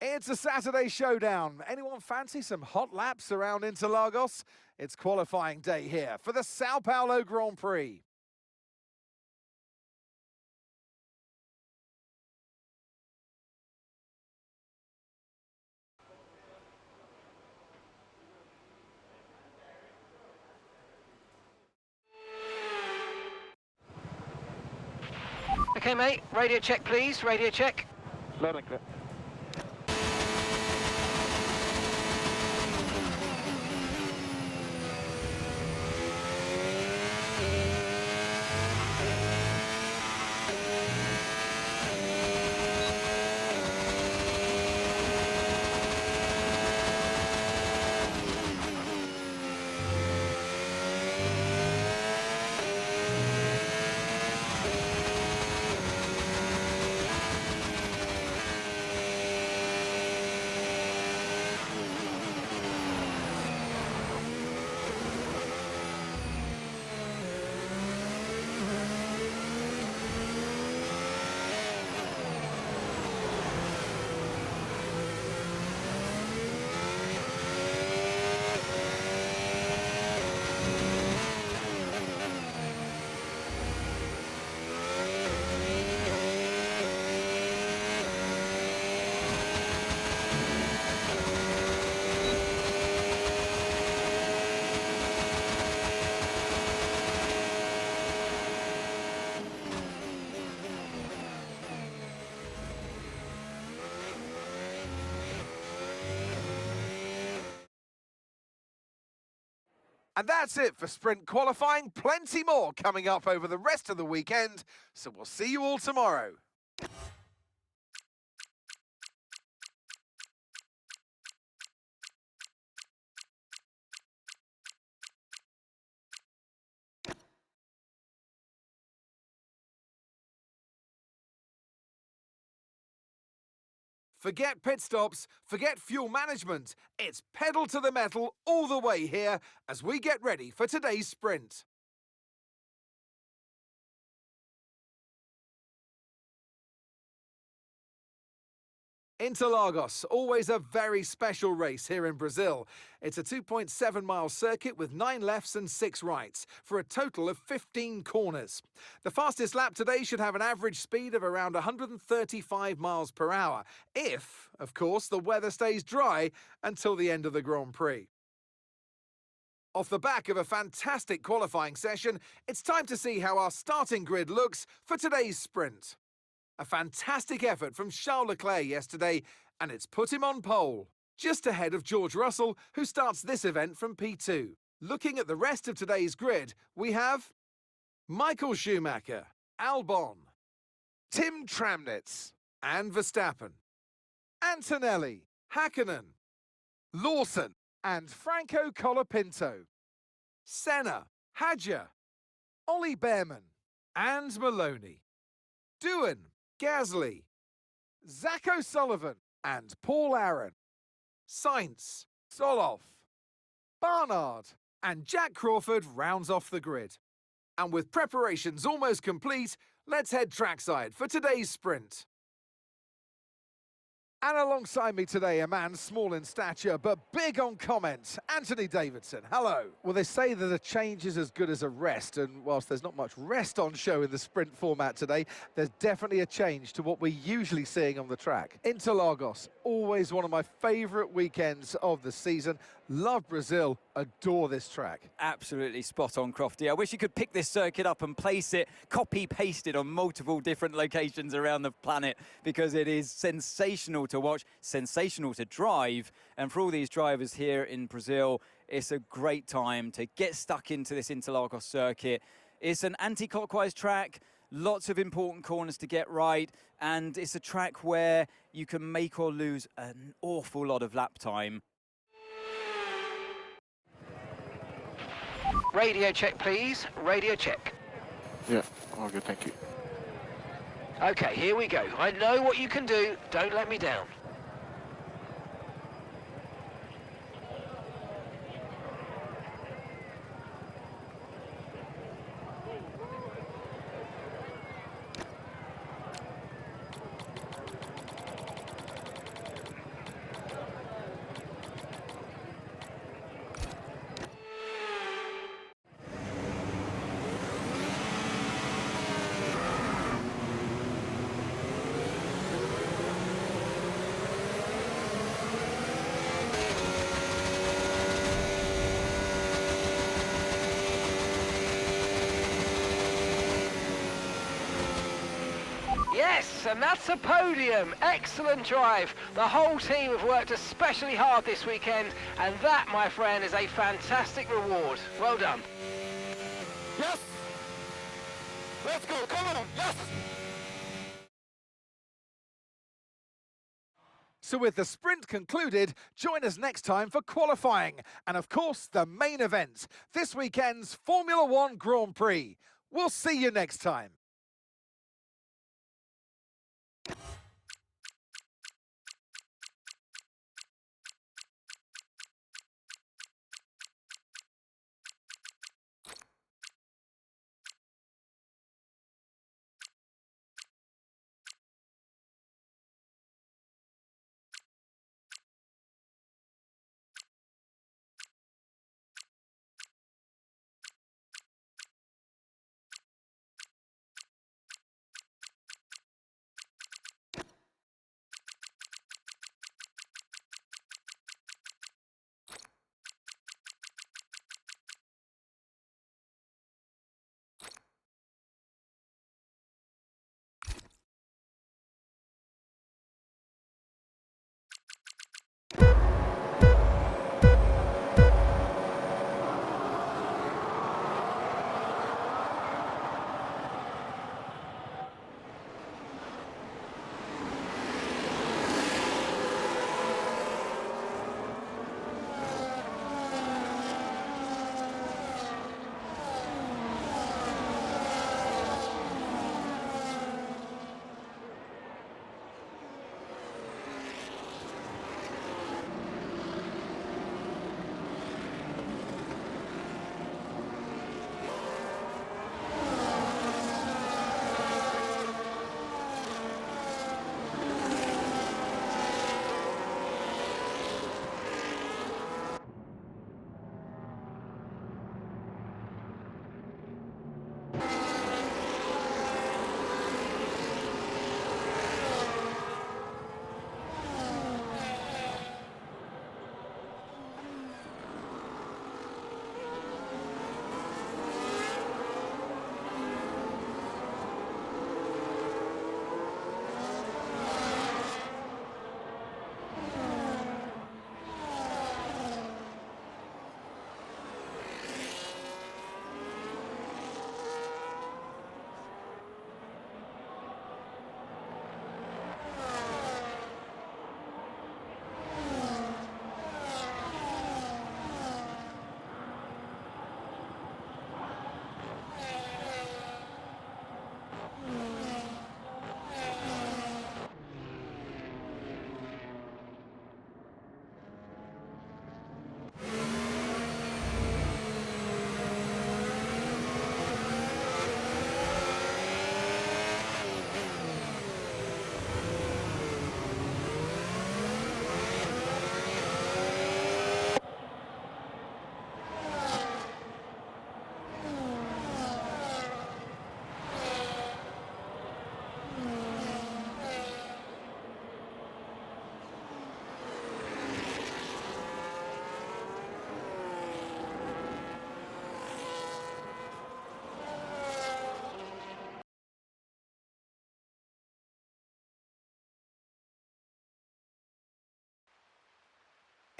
It's a Saturday showdown. Anyone fancy some hot laps around Interlagos? It's qualifying day here for the Sao Paulo Grand Prix. Okay, mate, radio check, please, radio check. Loud and clear. And that's it for sprint qualifying. Plenty more coming up over the rest of the weekend. So we'll see you all tomorrow. Forget pit stops, forget fuel management. It's pedal to the metal all the way here as we get ready for today's sprint. Interlagos, always a very special race here in Brazil. It's a 2.7-mile circuit with 9 lefts and 6 rights, for a total of 15 corners. The fastest lap today should have an average speed of around 135 miles per hour, if, of course, the weather stays dry until the end of the Grand Prix. Off the back of a fantastic qualifying session, it's time to see how our starting grid looks for today's sprint. A fantastic effort from Charles Leclerc yesterday, and it's put him on pole, just ahead of George Russell, who starts this event from P2. Looking at the rest of today's grid, we have Michael Schumacher, Albon, Tim Tramnitz, and Verstappen, Antonelli, Hakkinen, Lawson, and Franco Colapinto, Senna, Hadjar, Ollie Behrman, and Maloney, Doohan, Gasly, Zach O'Sullivan, and Paul Aaron, Sainz, Soloff, Barnard, and Jack Crawford rounds off the grid. And with preparations almost complete, let's head trackside for today's sprint. And alongside me today, a man small in stature but big on comment, Anthony Davidson. Hello. Well, they say that a change is as good as a rest, and whilst there's not much rest on show in the sprint format today, there's definitely a change to what we're usually seeing on the track. Interlagos, always one of my favourite weekends of the season. Love Brazil, adore this track. Absolutely spot on, Crofty. I wish you could pick this circuit up and place it, copy-paste it on multiple different locations around the planet, because it is sensational to watch, sensational to drive. And for all these drivers here in Brazil, it's a great time to get stuck into this Interlagos circuit. It's an anti-clockwise track, lots of important corners to get right, and it's a track where you can make or lose an awful lot of lap time. Radio check, please, radio check. Yeah, all good, thank you. Okay, here we go. I know what you can do, don't let me down. Yes, and that's a podium. Excellent drive. The whole team have worked especially hard this weekend, and that, my friend, is a fantastic reward. Well done. Yes! Let's go, come on, yes! So with the sprint concluded, join us next time for qualifying and, of course, the main event, this weekend's Formula One Grand Prix. We'll see you next time.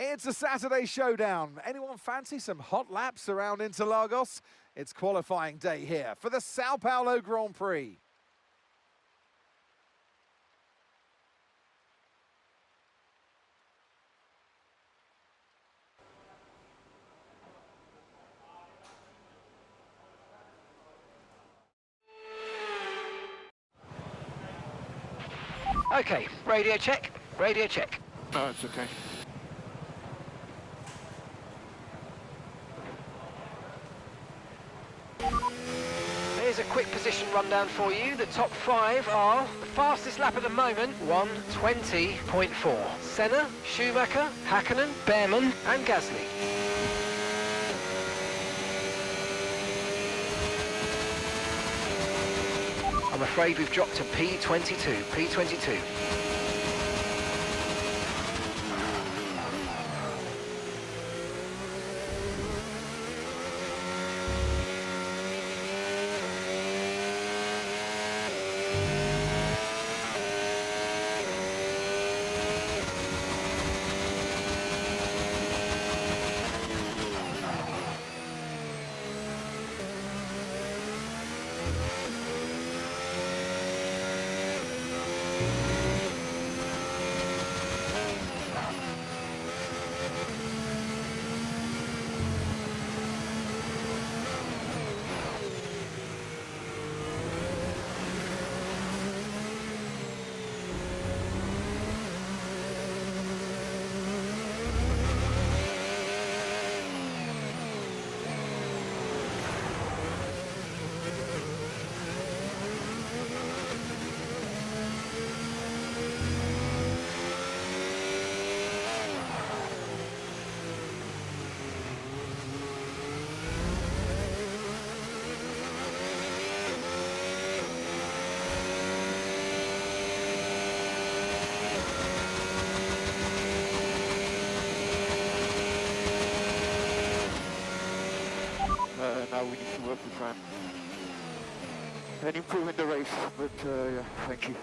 It's a Saturday showdown. Anyone fancy some hot laps around Interlagos? It's qualifying day here for the Sao Paulo Grand Prix. Okay, radio check, radio check. No, it's okay. Here's a quick position rundown for you. The top 5 are the fastest lap at the moment, 1:20.4. Senna, Schumacher, Hakkinen, Behrman and Gasly. I'm afraid we've dropped to P22. now we need to work the time and improve in the race, but yeah, thank you.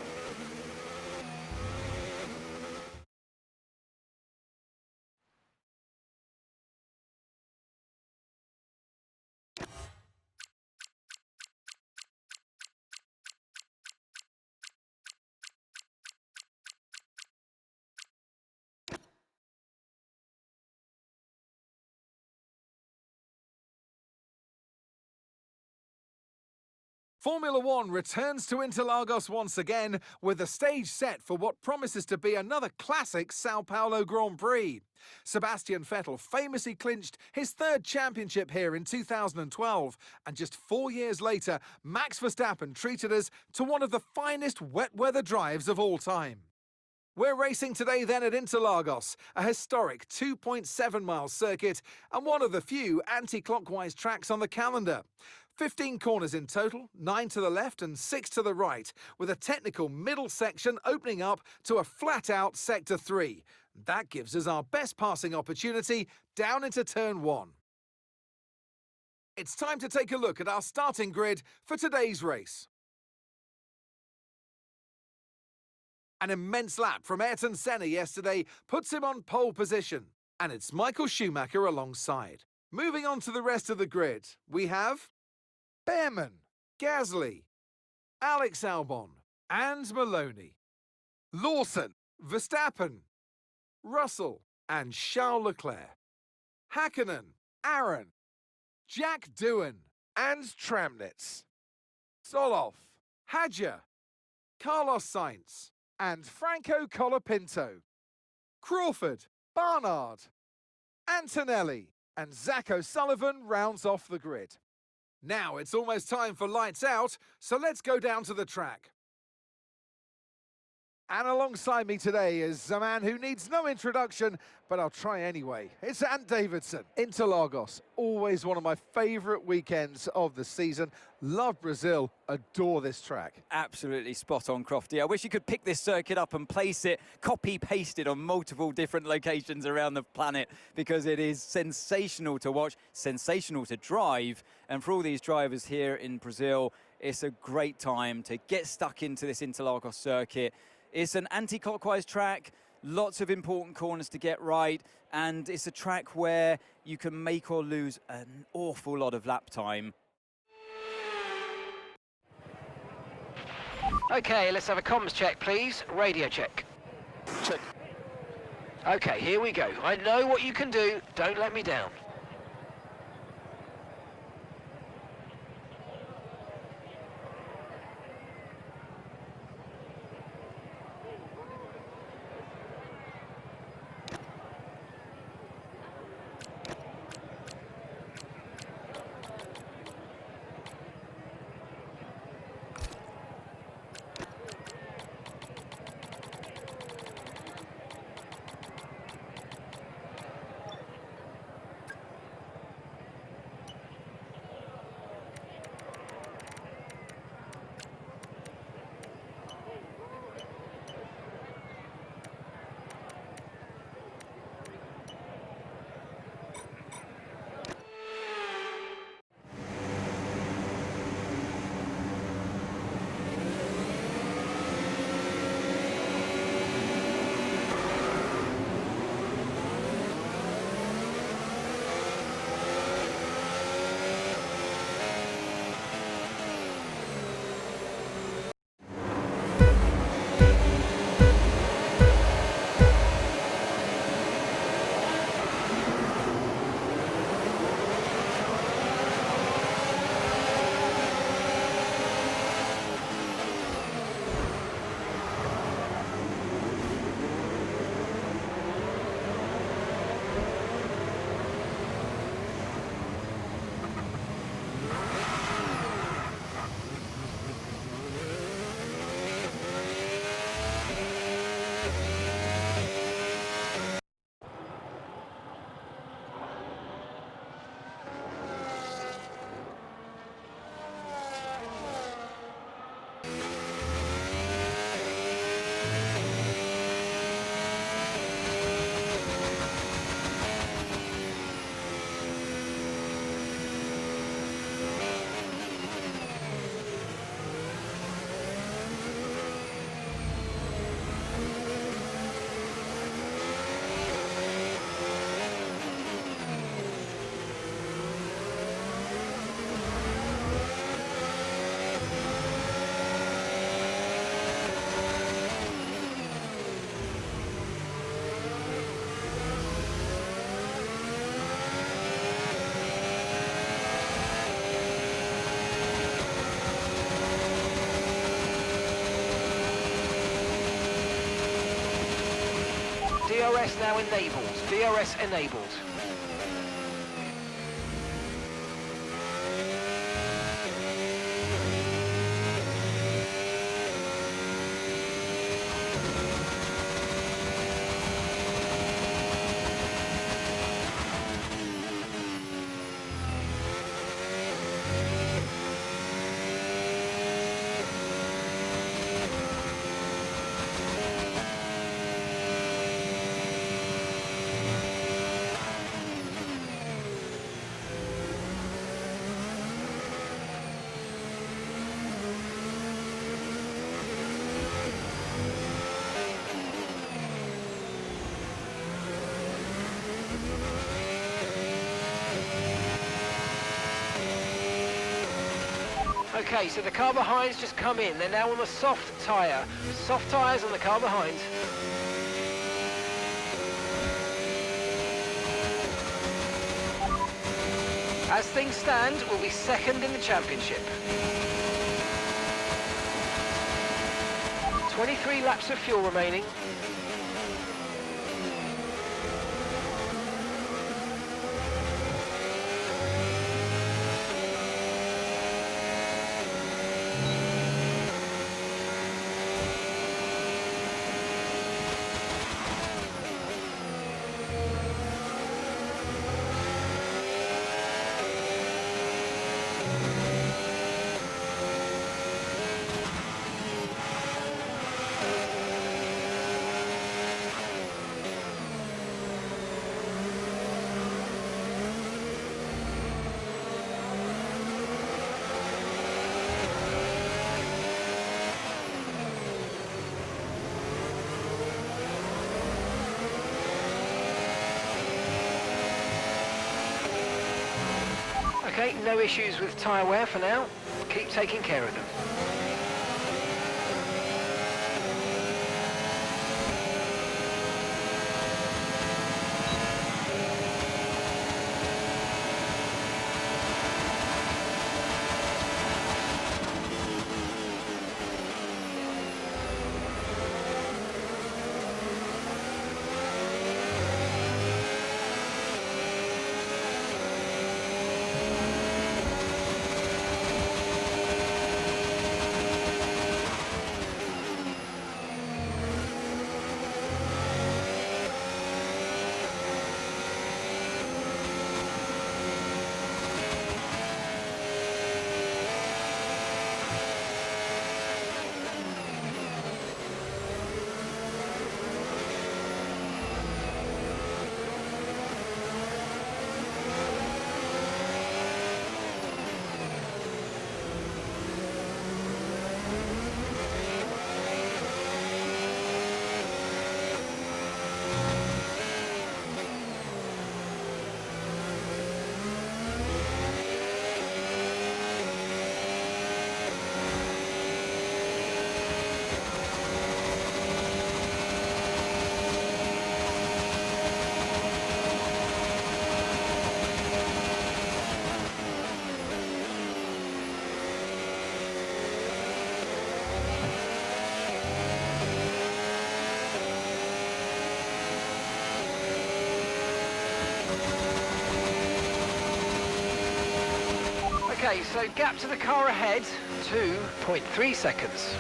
Formula One returns to Interlagos once again with the stage set for what promises to be another classic Sao Paulo Grand Prix. Sebastian Vettel famously clinched his third championship here in 2012, and just 4 years later, Max Verstappen treated us to one of the finest wet weather drives of all time. We're racing today then at Interlagos, a historic 2.7-mile circuit and one of the few anti-clockwise tracks on the calendar. 15 corners in total, 9 to the left and 6 to the right, with a technical middle section opening up to a flat-out Sector 3. That gives us our best passing opportunity down into Turn 1. It's time to take a look at our starting grid for today's race. An immense lap from Ayrton Senna yesterday puts him on pole position, and it's Michael Schumacher alongside. Moving on to the rest of the grid, we have Behrman, Gasly, Alex Albon, and Maloney, Lawson, Verstappen, Russell, and Charles Leclerc, Hakkinen, Aaron, Jack Doohan, and Tramnitz, Soloff, Hadja, Carlos Sainz, and Franco Colapinto, Crawford, Barnard, Antonelli, and Zach O'Sullivan rounds off the grid. Now it's almost time for lights out, so let's go down to the track. And alongside me today is a man who needs no introduction, but I'll try anyway. It's Ant Davidson. Interlagos, always one of my favourite weekends of the season. Love Brazil, adore this track. Absolutely spot on, Crofty. I wish you could pick this circuit up and place it, copy-pasted on multiple different locations around the planet, because it is sensational to watch, sensational to drive. And for all these drivers here in Brazil, it's a great time to get stuck into this Interlagos circuit. It's an anti-clockwise track, lots of important corners to get right, and it's a track where you can make or lose an awful lot of lap time. Okay, let's have a comms check, please. Radio check. Check. Okay, here we go. I know what you can do. Don't let me down. DRS now enabled. DRS enabled. Okay, so the car behind's just come in. They're now on the soft tyre. Soft tyres on the car behind. As things stand, we'll be second in the championship. 23 laps of fuel remaining. Okay, no issues with tyre wear for now. Keep taking care of them. Okay, so gap to the car ahead, 2.3 seconds.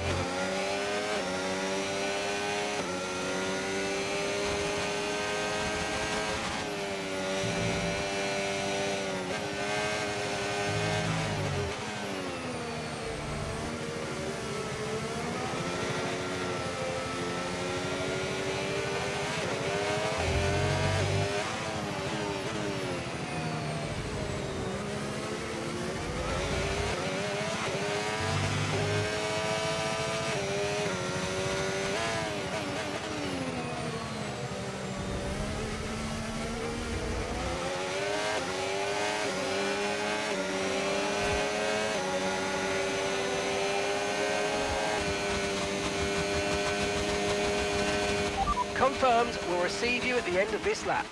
Confirmed, we'll receive you at the end of this lap.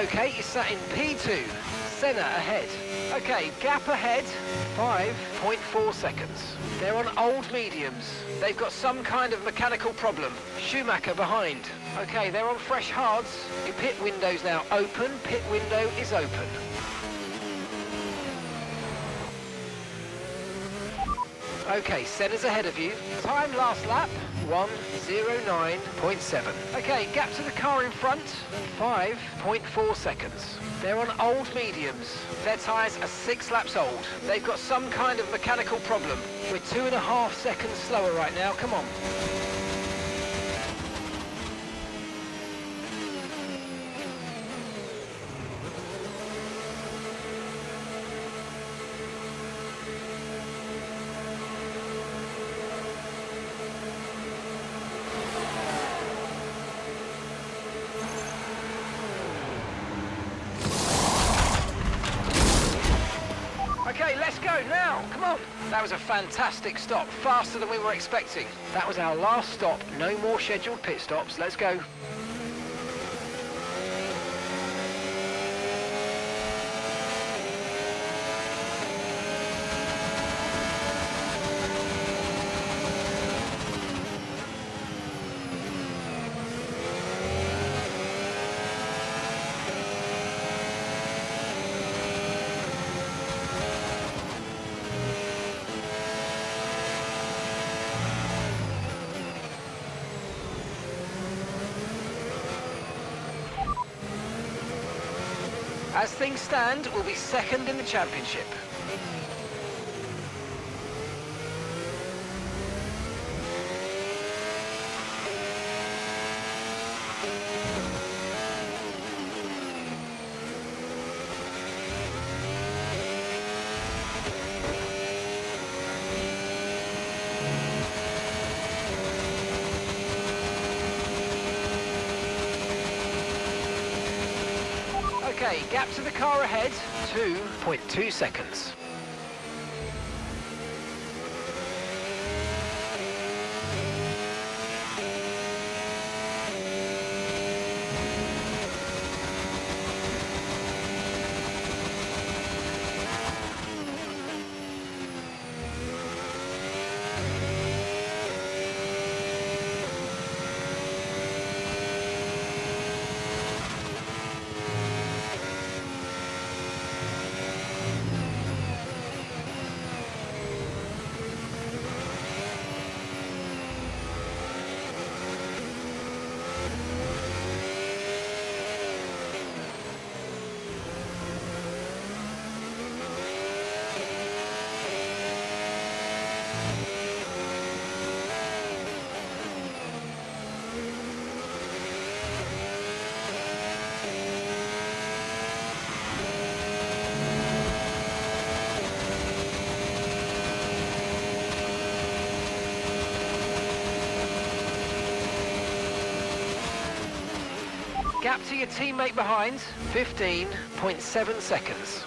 Okay, you sat in P2. Senna ahead. Okay, gap ahead, 5.4 seconds. They're on old mediums. They've got some kind of mechanical problem. Schumacher behind. Okay, they're on fresh hards. Your pit window's now open. Pit window is open. Okay, Senna's ahead of you. Time last lap, 1:09.7. Okay, gap to the car in front, 5.4 seconds. They're on old mediums. Their tyres are 6 laps old. They've got some kind of mechanical problem. We're 2.5 seconds slower right now, come on. Okay, let's go now, come on. That was a fantastic stop, faster than we were expecting. That was our last stop, no more scheduled pit stops, let's go. As things stand, we'll be second in the championship. Okay, gap to the car ahead, 2.2 seconds. Gap to your teammate behind, 15.7 seconds.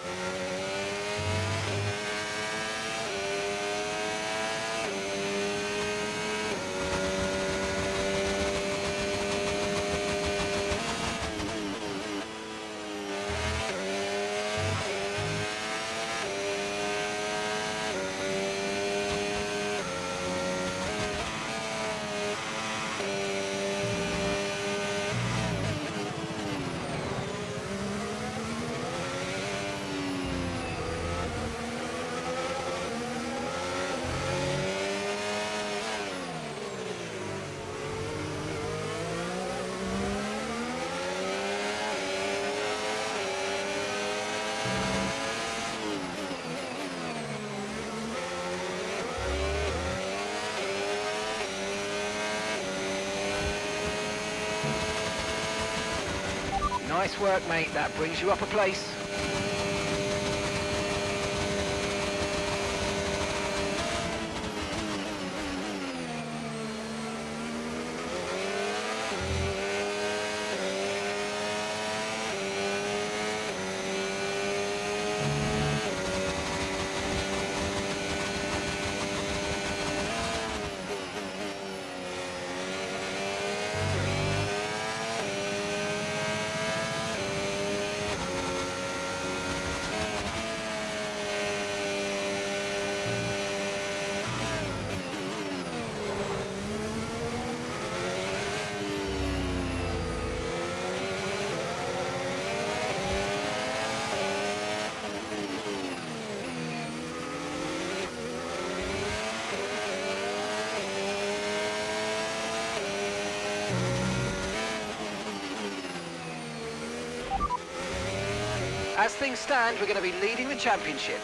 Nice work, mate. That brings you up a place. As things stand, we're going to be leading the championship.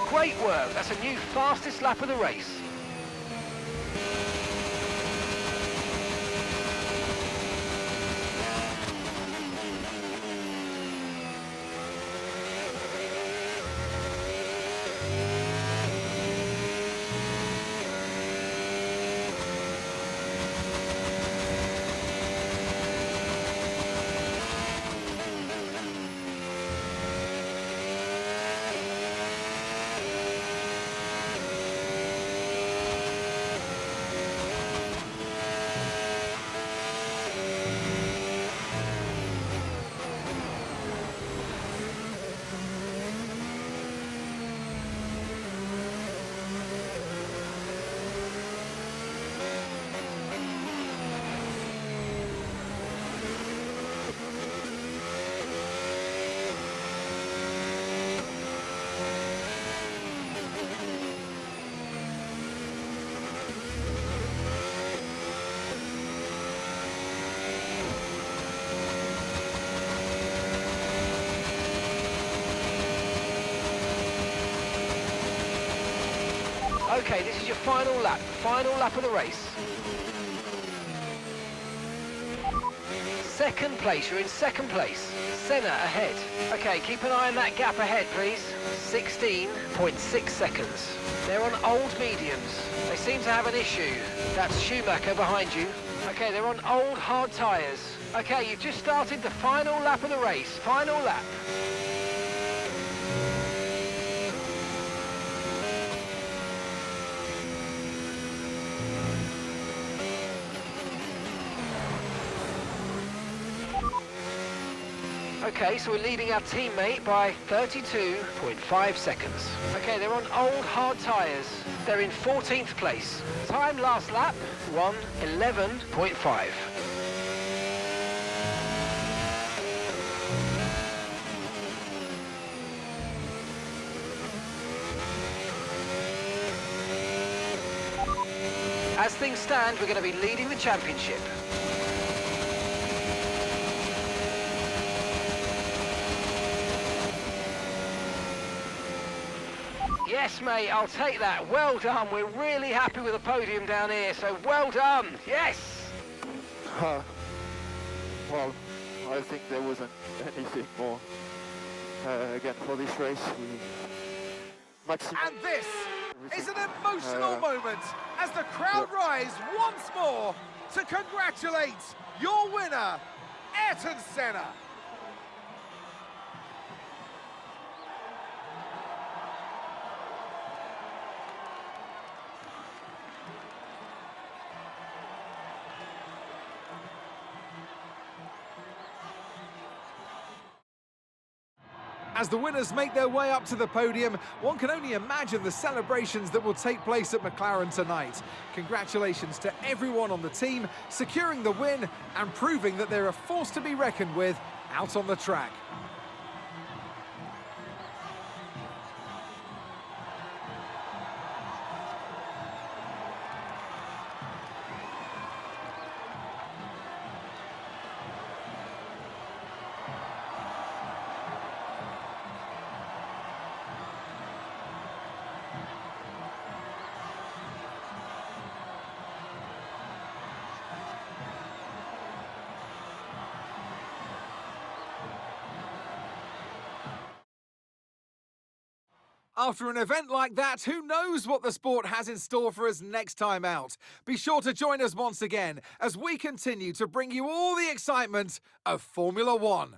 Great work, that's a new fastest lap of the race. Okay, this is your final lap of the race. Second place, you're in second place. Senna ahead. Okay, keep an eye on that gap ahead, please. 16.6 seconds. They're on old mediums. They seem to have an issue. That's Schumacher behind you. Okay, they're on old hard tyres. Okay, you've just started the final lap of the race. Final lap. Okay, so we're leading our teammate by 32.5 seconds. Okay, they're on old hard tyres. They're in 14th place. Time last lap, 1:11.5. As things stand, we're going to be leading the championship. Yes, mate, I'll take that. Well done. We're really happy with the podium down here, so well done. Yes! Well, I think there wasn't anything more. Again, for this race, And this is an emotional moment as the crowd rise once more to congratulate your winner, Ayrton Senna. As the winners make their way up to the podium, one can only imagine the celebrations that will take place at McLaren tonight. Congratulations to everyone on the team, securing the win and proving that they're a force to be reckoned with out on the track. After an event like that, who knows what the sport has in store for us next time out? Be sure to join us once again as we continue to bring you all the excitement of Formula One.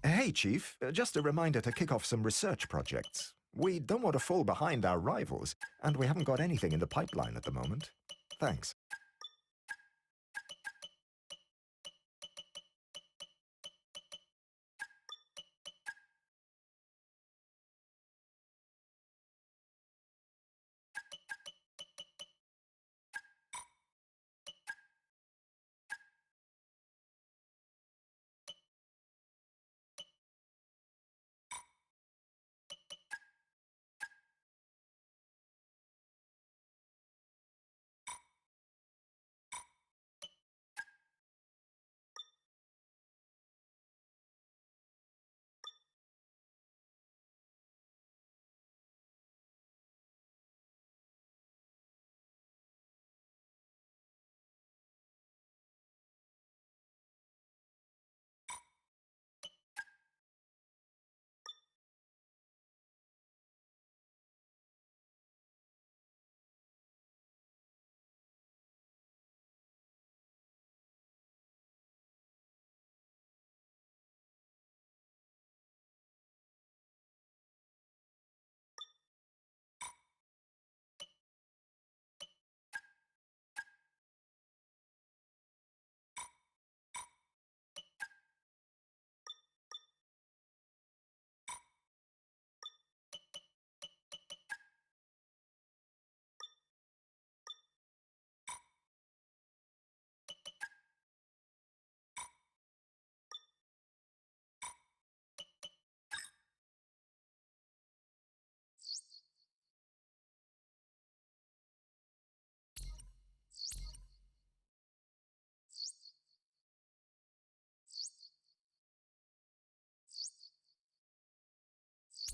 Hey, Chief. Just a reminder to kick off some research projects. We don't want to fall behind our rivals, and we haven't got anything in the pipeline at the moment. Thanks.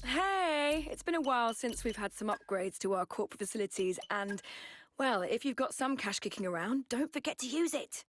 Hey, it's been a while since we've had some upgrades to our corporate facilities and, well, if you've got some cash kicking around, don't forget to use it.